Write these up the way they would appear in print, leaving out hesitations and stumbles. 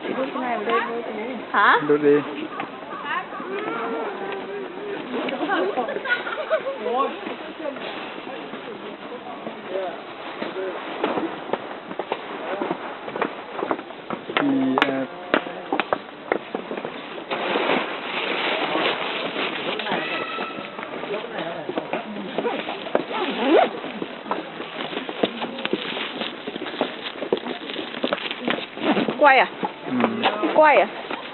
Chị đút cái này vào đây thôi chú. Hả? Đút đi. Quay à? Ừ. Quay à?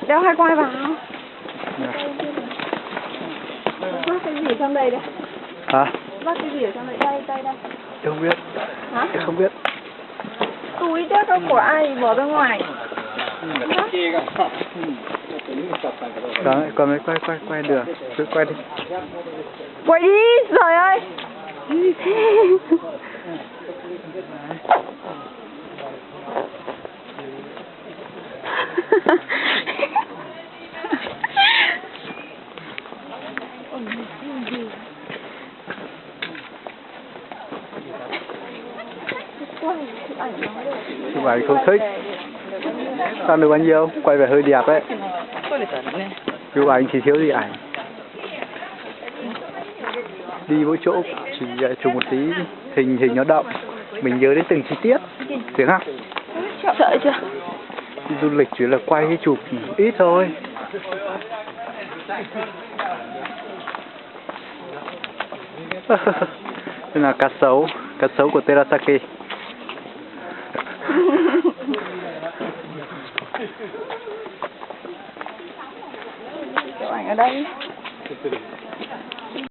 Đeo hai quay vào. Dạ. Vác cái gì ở trong đây đấy? Hả? Vác cái gì ở trong đây? Đây, đây, đây. Tôi không biết. Hả? Tôi không biết. Túi chắc có của ai bỏ ra ngoài. Đó, con mới quay được. Cứ quay đi. Quay đi, trời ơi. Chụp ảnh không thích. Sao được bao nhiêu? Quay về hơi đẹp đấy. Chụp ảnh thì thiếu gì ảnh. Đi mỗi chỗ chỉ chụp một tí hình nó động. Mình nhớ đến từng chi tiết. Tiếng không? Sợ chưa? Đi du lịch chỉ là quay cái chụp ít thôi. Đây là cá sấu của Terasaki. Chụp ảnh ở đây.